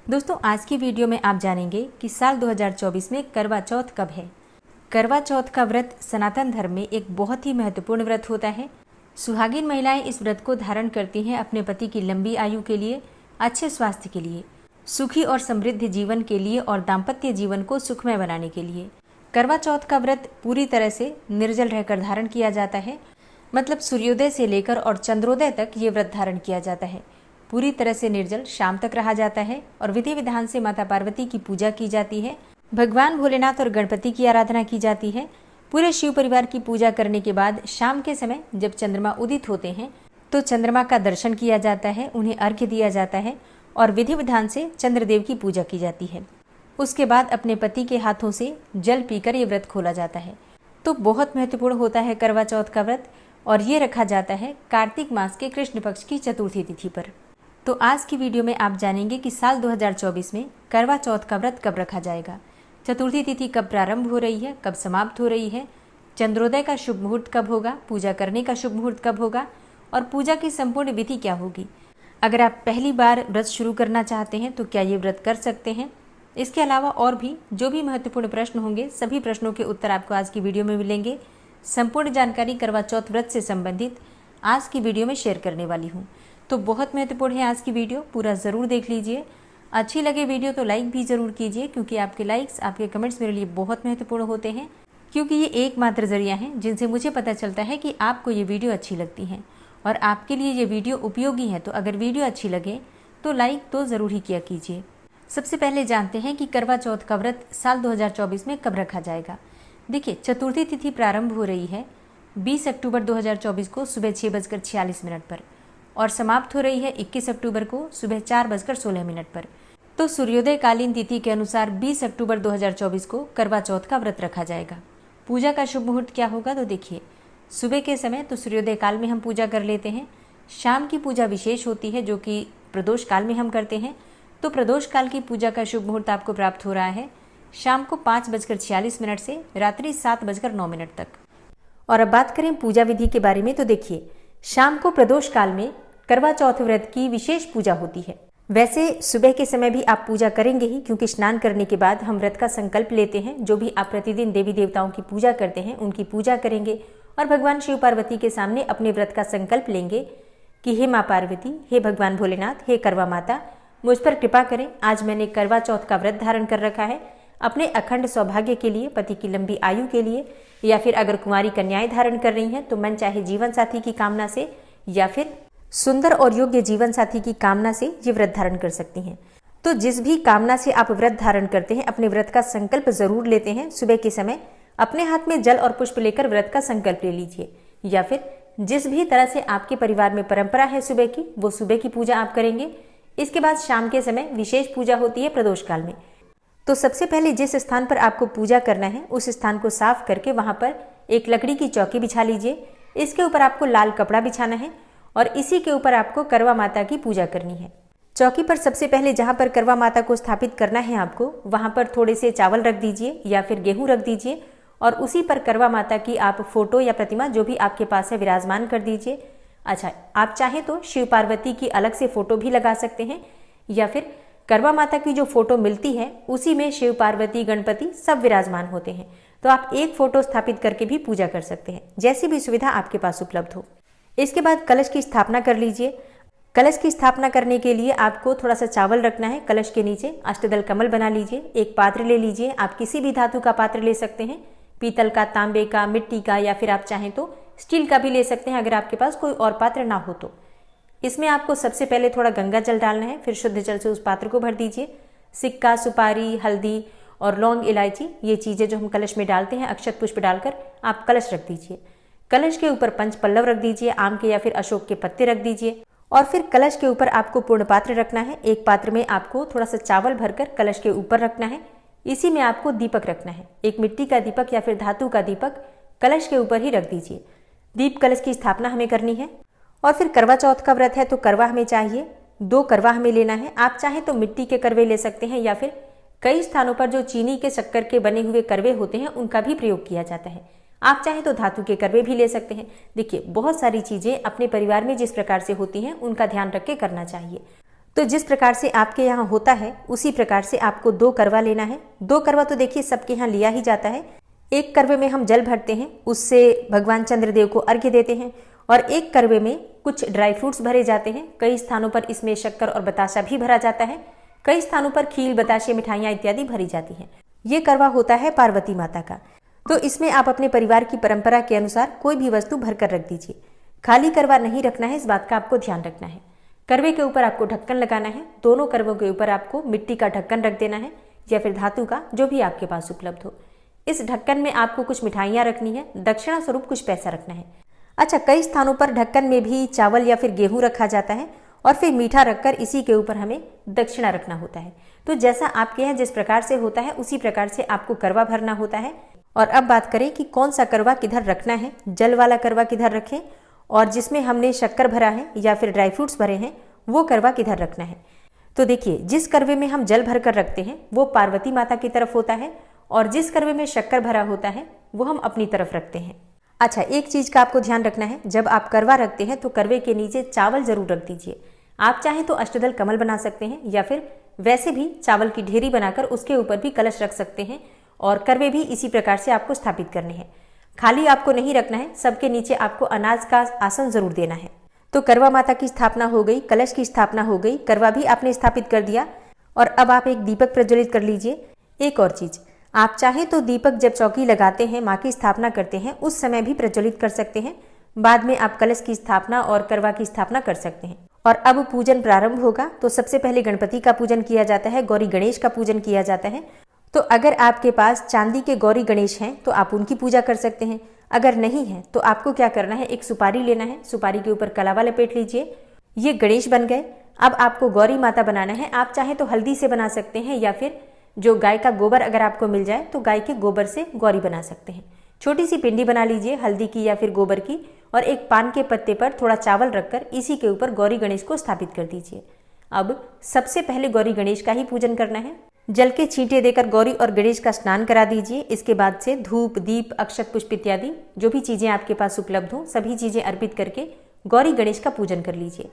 दोस्तों आज की वीडियो में आप जानेंगे कि साल 2024 में करवा चौथ कब है। करवा चौथ का व्रत सनातन धर्म में एक बहुत ही महत्वपूर्ण व्रत होता है। सुहागिन महिलाएं इस व्रत को धारण करती हैं अपने पति की लंबी आयु के लिए, अच्छे स्वास्थ्य के लिए, सुखी और समृद्ध जीवन के लिए और दाम्पत्य जीवन को सुखमय बनाने के लिए। करवा चौथ का व्रत पूरी तरह से निर्जल रहकर धारण किया जाता है, मतलब सूर्योदय से लेकर और चंद्रोदय तक ये व्रत धारण किया जाता है। पूरी तरह से निर्जल शाम तक रहा जाता है और विधि विधान से माता पार्वती की पूजा की जाती है। भगवान भोलेनाथ और गणपति की आराधना की जाती है। पूरे शिव परिवार की पूजा करने के बाद शाम के समय जब चंद्रमा उदित होते हैं तो चंद्रमा का दर्शन किया जाता है, उन्हें अर्घ्य दिया जाता है और विधि विधान से चंद्रदेव की पूजा की जाती है। उसके बाद अपने पति के हाथों से जल पीकर ये व्रत खोला जाता है। तो बहुत महत्वपूर्ण होता है करवा चौथ का व्रत और ये रखा जाता है कार्तिक मास के कृष्ण पक्ष की चतुर्थी तिथि पर। तो आज की वीडियो में आप जानेंगे कि साल 2024 में करवा चौथ का व्रत कब रखा जाएगा, चतुर्थी तिथि कब प्रारंभ हो रही है, कब समाप्त हो रही है, चंद्रोदय का शुभ मुहूर्त कब होगा, पूजा करने का शुभ मुहूर्त कब होगा और पूजा की संपूर्ण विधि क्या होगी। अगर आप पहली बार व्रत शुरू करना चाहते हैं तो क्या ये व्रत कर सकते हैं। इसके अलावा और भी जो भी महत्वपूर्ण प्रश्न होंगे, सभी प्रश्नों के उत्तर आपको आज की वीडियो में मिलेंगे। संपूर्ण जानकारी करवा चौथ व्रत से संबंधित आज की वीडियो में शेयर करने वाली हूँ। तो बहुत महत्वपूर्ण है आज की वीडियो, पूरा ज़रूर देख लीजिए। अच्छी लगे वीडियो तो लाइक भी ज़रूर कीजिए, क्योंकि आपके लाइक्स, आपके कमेंट्स मेरे लिए बहुत महत्वपूर्ण होते हैं, क्योंकि ये एकमात्र जरिया है जिनसे मुझे पता चलता है कि आपको ये वीडियो अच्छी लगती है और आपके लिए ये वीडियो उपयोगी है। तो अगर वीडियो अच्छी लगे तो लाइक तो ज़रूर ही किया कीजिए। सबसे पहले जानते हैं कि करवा चौथ का व्रत साल 2024 में कब रखा जाएगा। देखिए, चतुर्थी तिथि प्रारंभ हो रही है 20 अक्टूबर 2024 को सुबह 6:46 पर और समाप्त हो रही है 21 अक्टूबर को सुबह 4:16 पर। तो सूर्योदय कालीन तिथि के अनुसार 20 अक्टूबर 2024 को करवा चौथ का व्रत रखा जाएगा। पूजा का शुभ मुहूर्त क्या होगा, तो देखिए, सुबह के समय तो सूर्योदय काल में हम पूजा कर लेते हैं। शाम की पूजा विशेष होती है जो कि प्रदोष काल में हम करते हैं। तो प्रदोष काल की पूजा का शुभ मुहूर्त आपको प्राप्त हो रहा है शाम को 5:46 से रात्रि 7:09 तक। और अब बात करें पूजा विधि के बारे में, तो देखिए, शाम को प्रदोष काल में करवा चौथ व्रत की विशेष पूजा होती है। वैसे सुबह के समय भी आप पूजा करेंगे ही, क्योंकि स्नान करने के बाद हम व्रत का संकल्प लेते हैं। जो भी आप प्रतिदिन देवी देवताओं की पूजा करते हैं उनकी पूजा करेंगे और भगवान शिव पार्वती के सामने अपने व्रत का संकल्प लेंगे कि हे माँ पार्वती, हे भगवान भोलेनाथ, हे करवा माता, मुझ पर कृपा करें। आज मैंने करवा चौथ का व्रत धारण कर रखा है अपने अखंड सौभाग्य के लिए, पति की लंबी आयु के लिए, या फिर अगर कुंवारी कन्याएं धारण कर रही हैं तो मन चाहे जीवन साथी की कामना से या फिर सुंदर और योग्य जीवन साथी की कामना से ये व्रत धारण कर सकती हैं। तो जिस भी कामना से आप व्रत धारण करते हैं, अपने व्रत का संकल्प जरूर लेते हैं। सुबह के समय अपने हाथ में जल और पुष्प लेकर व्रत का संकल्प ले लीजिए, या फिर जिस भी तरह से आपके परिवार में परंपरा है सुबह की, वो सुबह की पूजा आप करेंगे। इसके बाद शाम के समय विशेष पूजा होती है प्रदोष काल में। तो सबसे पहले जिस स्थान पर आपको पूजा करना है उस स्थान को साफ करके वहां पर एक लकड़ी की चौकी बिछा लीजिए। इसके ऊपर आपको लाल कपड़ा बिछाना है और इसी के ऊपर आपको करवा माता की पूजा करनी है। चौकी पर सबसे पहले जहां पर करवा माता को स्थापित करना है आपको, वहां पर थोड़े से चावल रख दीजिए या फिर गेहूं रख दीजिए और उसी पर करवा माता की आप फोटो या प्रतिमा जो भी आपके पास है विराजमान कर दीजिए। अच्छा, आप चाहें तो शिव पार्वती की अलग से फोटो भी लगा सकते हैं, या फिर करवा माता की जो फोटो मिलती है उसी में शिव पार्वती गणपति सब विराजमान होते हैं। तो आप एक फोटो स्थापित करके भी पूजा कर सकते हैं, जैसी भी सुविधा आपके पास उपलब्ध हो। इसके बाद कलश की स्थापना कर लीजिए। कलश की स्थापना करने के लिए आपको थोड़ा सा चावल रखना है। कलश के नीचे अष्टदल कमल बना लीजिए। एक पात्र ले लीजिए, आप किसी भी धातु का पात्र ले सकते हैं, पीतल का, तांबे का, मिट्टी का, या फिर आप चाहें तो स्टील का भी ले सकते हैं अगर आपके पास कोई और पात्र ना हो तो। इसमें आपको सबसे पहले थोड़ा गंगा जल डालना है, फिर शुद्ध जल से उस पात्र को भर दीजिए। सिक्का, सुपारी, हल्दी और लौंग, इलायची, ये चीज़ें जो हम कलश में डालते हैं, अक्षत पुष्प डालकर आप कलश रख दीजिए। कलश के ऊपर पंच पल्लव रख दीजिए, आम के या फिर अशोक के पत्ते रख दीजिए और फिर कलश के ऊपर आपको पूर्ण पात्र रखना है। एक पात्र में आपको थोड़ा सा चावल भरकर कलश के ऊपर रखना है। इसी में आपको दीपक रखना है। एक मिट्टी का दीपक या फिर धातु का दीपक कलश के ऊपर ही रख दीजिए। दीप कलश की स्थापना हमें करनी है। और फिर करवा चौथ का व्रत है तो करवा हमें चाहिए, 2 करवा हमें लेना है। आप चाहें तो मिट्टी के करवे ले सकते हैं, या फिर कई स्थानों पर जो चीनी के शक्कर के बने हुए करवे होते हैं उनका भी प्रयोग किया जाता है। आप चाहें तो धातु के करवे भी ले सकते हैं। देखिए, बहुत सारी चीज़ें अपने परिवार में जिस प्रकार से होती हैं उनका ध्यान रख के करना चाहिए। तो जिस प्रकार से आपके यहाँ होता है उसी प्रकार से आपको 2 करवा लेना है। 2 करवा तो देखिए सबके यहाँ लिया ही जाता है। एक करवे में हम जल भरते हैं, उससे भगवान चंद्रदेव को अर्घ्य देते हैं, और एक करवे में कुछ ड्राई फ्रूट्स भरे जाते हैं। कई स्थानों पर इसमें शक्कर और बताशा भी भरा जाता है, कई स्थानों पर खील, बताशे, मिठाइयाँ इत्यादि भरी जाती हैं। ये करवा होता है पार्वती माता का। तो इसमें आप अपने परिवार की परंपरा के अनुसार कोई भी वस्तु भरकर रख दीजिए। खाली करवा नहीं रखना है, इस बात का आपको ध्यान रखना है। करवे के ऊपर आपको ढक्कन लगाना है। दोनों करवों के ऊपर आपको मिट्टी का ढक्कन रख देना है या फिर धातु का, जो भी आपके पास उपलब्ध हो। इस ढक्कन में आपको कुछ मिठाइयाँ रखनी है, दक्षिणा स्वरूप कुछ पैसा रखना है। अच्छा, कई स्थानों पर ढक्कन में भी चावल या फिर गेहूं रखा जाता है और फिर मीठा रखकर इसी के ऊपर हमें दक्षिणा रखना होता है। तो जैसा आपके यहाँ जिस प्रकार से होता है उसी प्रकार से आपको करवा भरना होता है। और अब बात करें कि कौन सा करवा किधर रखना है, जल वाला करवा किधर रखें और जिसमें हमने शक्कर भरा है या फिर ड्राई फ्रूट्स भरे हैं वो करवा किधर रखना है। तो देखिए, जिस करवे में हम जल भर कर रखते हैं वो पार्वती माता की तरफ होता है और जिस करवे में शक्कर भरा होता है वो हम अपनी तरफ रखते हैं। अच्छा, एक चीज़ का आपको ध्यान रखना है, जब आप करवा रखते हैं तो करवे के नीचे चावल जरूर रख दीजिए। आप चाहें तो अष्टदल कमल बना सकते हैं या फिर वैसे भी चावल की ढेरी बनाकर उसके ऊपर भी कलश रख सकते हैं और करवे भी इसी प्रकार से आपको स्थापित करने हैं। खाली आपको नहीं रखना है, सबके नीचे आपको अनाज का आसन जरूर देना है। तो करवा माता की स्थापना हो गई, कलश की स्थापना हो गई, करवा भी आपने स्थापित कर दिया और अब आप एक दीपक प्रज्वलित कर लीजिए। एक और चीज़, आप चाहें तो दीपक जब चौकी लगाते हैं, माँ की स्थापना करते हैं, उस समय भी प्रज्वलित कर सकते हैं। बाद में आप कलश की स्थापना और करवा की स्थापना कर सकते हैं। और अब पूजन प्रारंभ होगा। तो सबसे पहले गणपति का पूजन किया जाता है, गौरी गणेश का पूजन किया जाता है। तो अगर आपके पास चांदी के गौरी गणेश हैं तो आप उनकी पूजा कर सकते हैं। अगर नहीं है तो आपको क्या करना है, एक सुपारी लेना है, सुपारी के ऊपर कलावा लपेट लीजिए। ये गणेश बन गए। अब आपको गौरी माता बनाना है। आप चाहे तो हल्दी से बना सकते हैं या फिर जो गाय का गोबर अगर आपको मिल जाए तो गाय के गोबर से गौरी बना सकते हैं। छोटी सी पिंडी बना लीजिए हल्दी की या फिर गोबर की और एक पान के पत्ते पर थोड़ा चावल रखकर इसी के ऊपर गौरी गणेश को स्थापित कर दीजिए। अब सबसे पहले गौरी गणेश का ही पूजन करना है। जल के छींटे देकर गौरी और गणेश का स्नान करा दीजिए। इसके बाद से धूप, दीप, अक्षत पुष्प इत्यादि जो भी चीज़ें आपके पास उपलब्ध हों सभी चीज़ें अर्पित करके गौरी गणेश का पूजन कर लीजिए।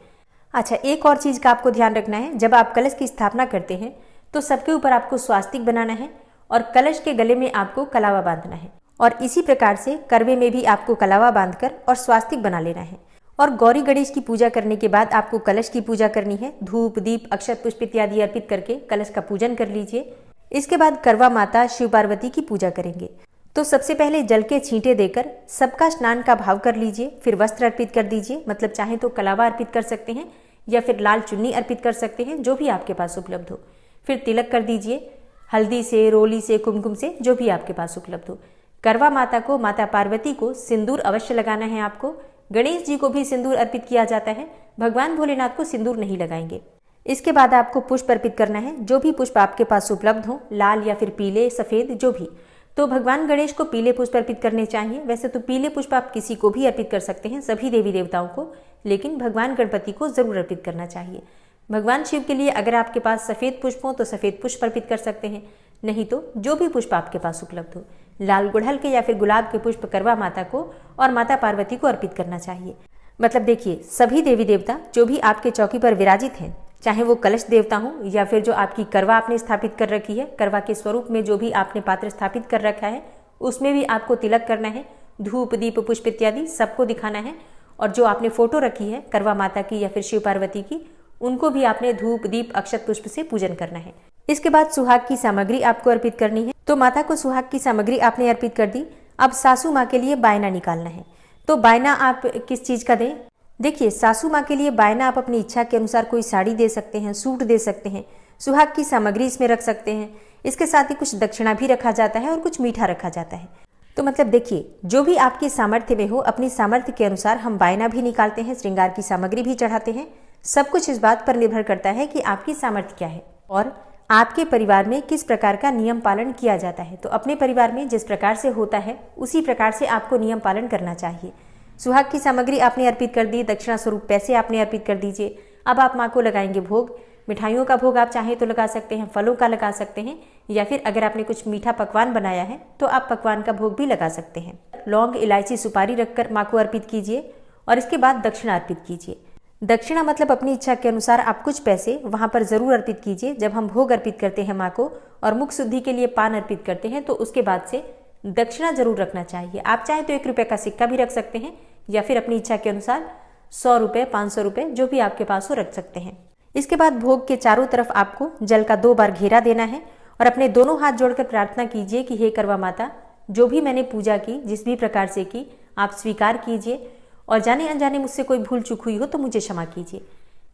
अच्छा, एक और चीज़ का आपको ध्यान रखना है, जब आप कलश की स्थापना करते हैं तो सबके ऊपर आपको स्वास्तिक बनाना है और कलश के गले में आपको कलावा बांधना है और इसी प्रकार से करवे में भी आपको कलावा बांधकर और स्वास्तिक बना लेना है। और गौरी गणेश की पूजा करने के बाद आपको कलश की पूजा करनी है। धूप, दीप, अक्षत पुष्प इत्यादि अर्पित करके कलश का पूजन कर लीजिए। इसके बाद करवा माता शिव पार्वती की पूजा करेंगे। तो सबसे पहले जल के छींटे देकर सबका स्नान का भाव कर लीजिए, फिर वस्त्र अर्पित कर दीजिए। मतलब चाहे तो कलावा अर्पित कर सकते हैं या फिर लाल चुन्नी अर्पित कर सकते हैं, जो भी आपके पास उपलब्ध हो। फिर तिलक कर दीजिए हल्दी से, रोली से, कुमकुम से, जो भी आपके पास उपलब्ध हो। करवा माता को, माता पार्वती को सिंदूर अवश्य लगाना है आपको। गणेश जी को भी सिंदूर अर्पित किया जाता है, भगवान भोलेनाथ को सिंदूर नहीं लगाएंगे। इसके बाद आपको पुष्प अर्पित करना है, जो भी पुष्प आपके पास उपलब्ध हो, लाल या फिर पीले, सफेद, जो भी। तो भगवान गणेश को पीले पुष्प अर्पित करने चाहिए। वैसे तो पीले पुष्प आप किसी को भी अर्पित कर सकते हैं, सभी देवी देवताओं को, लेकिन भगवान गणपति को जरूर अर्पित करना चाहिए। भगवान शिव के लिए अगर आपके पास सफ़ेद पुष्प हो तो सफ़ेद पुष्प अर्पित कर सकते हैं, नहीं तो जो भी पुष्प आपके पास उपलब्ध हो। लाल गुड़हल के या फिर गुलाब के पुष्प करवा माता को और माता पार्वती को अर्पित करना चाहिए। मतलब देखिए, सभी देवी देवता जो भी आपके चौकी पर विराजित हैं, चाहे वो कलश देवता हो या फिर जो आपकी करवा आपने स्थापित कर रखी है, करवा के स्वरूप में जो भी आपने पात्र स्थापित कर रखा है उसमें भी आपको तिलक करना है। धूप, दीप, पुष्प इत्यादि सबको दिखाना है। और जो आपने फोटो रखी है करवा माता की या फिर शिव पार्वती की, उनको भी आपने धूप, दीप, अक्षत पुष्प से पूजन करना है। इसके बाद सुहाग की सामग्री आपको अर्पित करनी है। तो माता को सुहाग की सामग्री आपने अर्पित कर दी। अब सासू माँ के लिए बायना निकालना है। तो बायना आप किस चीज़ का दें? देखिए, सासू माँ के लिए बायना आप अपनी इच्छा के अनुसार कोई साड़ी दे सकते हैं, सूट दे सकते हैं, सुहाग की सामग्री इसमें रख सकते हैं। इसके साथ ही कुछ दक्षिणा भी रखा जाता है और कुछ मीठा रखा जाता है। तो मतलब देखिए, जो भी आपके सामर्थ्य में हो, अपनी सामर्थ्य के अनुसार हम बायना भी निकालते हैं, श्रृंगार की सामग्री भी चढ़ाते हैं। सब कुछ इस बात पर निर्भर करता है कि आपकी सामर्थ्य क्या है और आपके परिवार में किस प्रकार का नियम पालन किया जाता है। तो अपने परिवार में जिस प्रकार से होता है उसी प्रकार से आपको नियम पालन करना चाहिए। सुहाग की सामग्री आपने अर्पित कर दी, दक्षिणा स्वरूप पैसे आपने अर्पित कर दीजिए। अब आप माँ को लगाएंगे भोग। मिठाइयों का भोग आप चाहें तो लगा सकते हैं, फलों का लगा सकते हैं, या फिर अगर आपने कुछ मीठा पकवान बनाया है तो आप पकवान का भोग भी लगा सकते हैं। लौंग, इलायची, सुपारी रखकर माँ को अर्पित कीजिए और इसके बाद दक्षिणा अर्पित कीजिए। दक्षिणा मतलब अपनी इच्छा के अनुसार आप कुछ पैसे वहाँ पर जरूर अर्पित कीजिए। जब हम भोग अर्पित करते हैं माँ को और मुख शुद्धि के लिए पान अर्पित करते हैं तो उसके बाद से दक्षिणा जरूर रखना चाहिए। आप चाहे तो 1 रुपये का सिक्का भी रख सकते हैं या फिर अपनी इच्छा के अनुसार 100 रुपये, 500 रुपये जो भी आपके पास हो रख सकते हैं। इसके बाद भोग के चारों तरफ आपको जल का 2 बार घेरा देना है और अपने दोनों हाथ जोड़कर प्रार्थना कीजिए कि हे करवा माता, जो भी मैंने पूजा की, जिस भी प्रकार से की, आप स्वीकार कीजिए और जाने अनजाने मुझसे कोई भूल चूक हुई हो तो मुझे क्षमा कीजिए।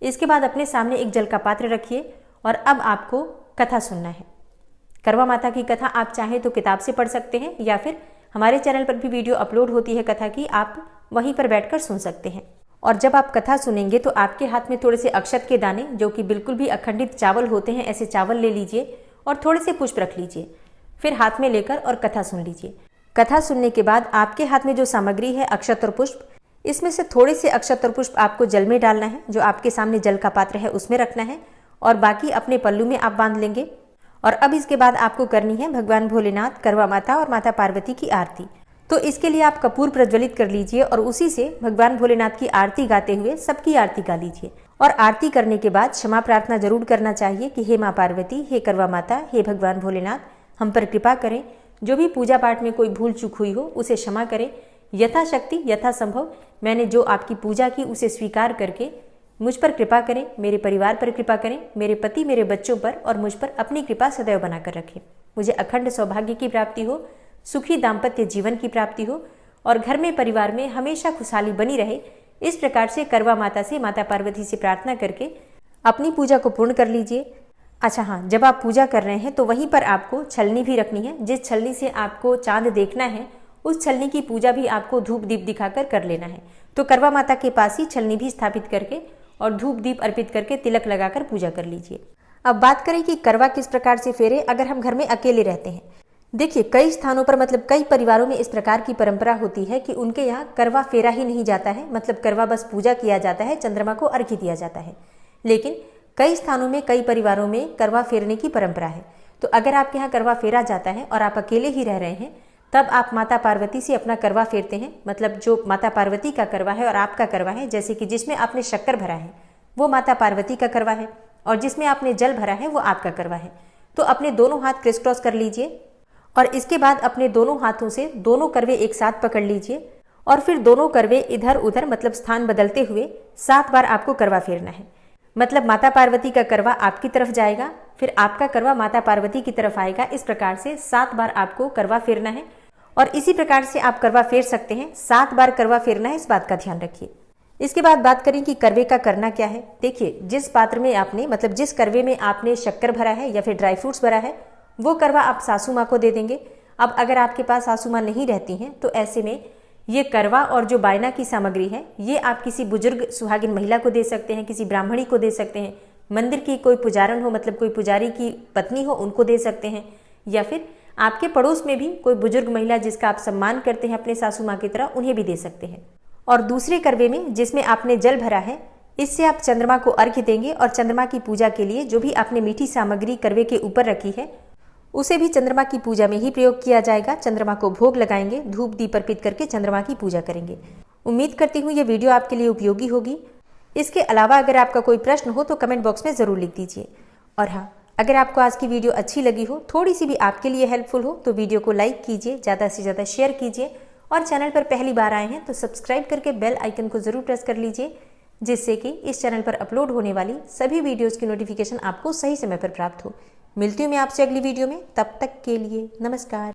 इसके बाद अपने सामने एक जल का पात्र रखिए और अब आपको कथा सुनना है। करवा माता की कथा आप चाहें तो किताब से पढ़ सकते हैं या फिर हमारे चैनल पर भी वीडियो अपलोड होती है कथा की, आप वहीं पर बैठकर सुन सकते हैं। और जब आप कथा सुनेंगे तो आपके हाथ में थोड़े से अक्षत के दाने, जो कि बिल्कुल भी अखंडित चावल होते हैं, ऐसे चावल ले लीजिए और थोड़े से पुष्प रख लीजिए। फिर हाथ में लेकर और कथा सुन लीजिए। कथा सुनने के बाद आपके हाथ में जो सामग्री है, अक्षत और पुष्प, इसमें से थोड़े से अक्षत और पुष्प आपको जल में डालना है। जो आपके सामने जल का पात्र है उसमें रखना है और बाकी अपने पल्लू में आप बांध लेंगे। और अब इसके बाद आपको करनी है भगवान भोलेनाथ, करवा माता और माता पार्वती की आरती। तो इसके लिए आप कपूर प्रज्वलित कर लीजिए और उसी से भगवान भोलेनाथ की आरती गाते हुए सबकी आरती गा लीजिए। और आरती करने के बाद क्षमा प्रार्थना जरूर करना चाहिए कि हे माँ पार्वती, हे करवा माता, हे भगवान भोलेनाथ, हम पर कृपा करें। जो भी पूजा पाठ में कोई भूल चूक हुई हो उसे क्षमा करें। यथाशक्ति यथासंभव मैंने जो आपकी पूजा की उसे स्वीकार करके मुझ पर कृपा करें, मेरे परिवार पर कृपा करें, मेरे पति, मेरे बच्चों पर और मुझ पर अपनी कृपा सदैव बनाकर रखें। मुझे अखंड सौभाग्य की प्राप्ति हो, सुखी दाम्पत्य जीवन की प्राप्ति हो और घर में, परिवार में हमेशा खुशहाली बनी रहे। इस प्रकार से करवा माता से, माता पार्वती से प्रार्थना करके अपनी पूजा को पूर्ण कर लीजिए। अच्छा हाँ, जब आप पूजा कर रहे हैं तो वहीं पर आपको छलनी भी रखनी है। जिस छलनी से आपको चांद देखना है उस छलनी की पूजा भी आपको धूप दीप दिखाकर कर लेना है। तो करवा माता के पास ही छलनी भी स्थापित करके और धूप दीप अर्पित करके तिलक लगाकर पूजा कर लीजिए। अब बात करें कि करवा किस प्रकार से फेरे अगर हम घर में अकेले रहते हैं। देखिए, कई स्थानों पर मतलब कई परिवारों में इस प्रकार की परंपरा होती है कि उनके यहाँ करवा फेरा ही नहीं जाता है, मतलब करवा बस पूजा किया जाता है, चंद्रमा को अर्घ्य दिया जाता है। लेकिन कई स्थानों में, कई परिवारों में करवा फेरने की परंपरा है। तो अगर आपके यहाँ करवा फेरा जाता है और आप अकेले ही रह रहे हैं, तब आप माता पार्वती से अपना करवा फेरते हैं। मतलब जो माता पार्वती का करवा है और आपका करवा है, जैसे कि जिसमें आपने शक्कर भरा है वो माता पार्वती का करवा है और जिसमें आपने जल भरा है वो आपका करवा है। तो अपने दोनों हाथ क्रिस क्रॉस कर लीजिए और इसके बाद अपने दोनों हाथों से दोनों करवे एक साथ पकड़ लीजिए और फिर दोनों करवे इधर उधर मतलब स्थान बदलते हुए 7 बार आपको करवा फेरना है। मतलब माता पार्वती का करवा आपकी तरफ जाएगा, फिर आपका करवा माता पार्वती की तरफ आएगा। इस प्रकार से 7 बार आपको करवा फेरना है और इसी प्रकार से आप करवा फेर सकते हैं। 7 बार करवा फेरना है, इस बात का ध्यान रखिए। इसके बाद बात करें कि करवे का करना क्या है। देखिए, जिस पात्र में आपने मतलब जिस करवे में आपने शक्कर भरा है या फिर ड्राई फ्रूट्स भरा है वो करवा आप सासू माँ को दे देंगे। अब अगर आपके पास सासू माँ नहीं रहती हैं तो ऐसे में ये करवा और जो बायना की सामग्री है ये आप किसी बुजुर्ग सुहागिन महिला को दे सकते हैं, किसी ब्राह्मणी को दे सकते हैं, मंदिर की कोई पुजारन हो मतलब कोई पुजारी की पत्नी हो उनको दे सकते हैं, या फिर आपके पड़ोस में भी कोई बुजुर्ग महिला जिसका आप सम्मान करते हैं अपने सासू माँ की तरह, उन्हें भी दे सकते हैं। और दूसरे करवे में जिसमें आपने जल भरा है, इससे आप चंद्रमा को अर्घ्य देंगे और चंद्रमा की पूजा के लिए जो भी आपने मीठी सामग्री करवे के ऊपर रखी है उसे भी चंद्रमा की पूजा में ही प्रयोग किया जाएगा। चंद्रमा को भोग लगाएंगे, धूप दीप अर्पित करके चंद्रमा की पूजा करेंगे। उम्मीद करती हूँ ये वीडियो आपके लिए उपयोगी होगी। इसके अलावा अगर आपका कोई प्रश्न हो तो कमेंट बॉक्स में ज़रूर लिख दीजिए। और हाँ, अगर आपको आज की वीडियो अच्छी लगी हो, थोड़ी सी भी आपके लिए हेल्पफुल हो, तो वीडियो को लाइक कीजिए, ज़्यादा से ज़्यादा शेयर कीजिए और चैनल पर पहली बार आए हैं तो सब्सक्राइब करके बेल आइकन को ज़रूर प्रेस कर लीजिए, जिससे कि इस चैनल पर अपलोड होने वाली सभी वीडियोज़ की नोटिफिकेशन आपको सही समय पर प्राप्त हो। मिलती हूँ मैं आपसे अगली वीडियो में, तब तक के लिए नमस्कार।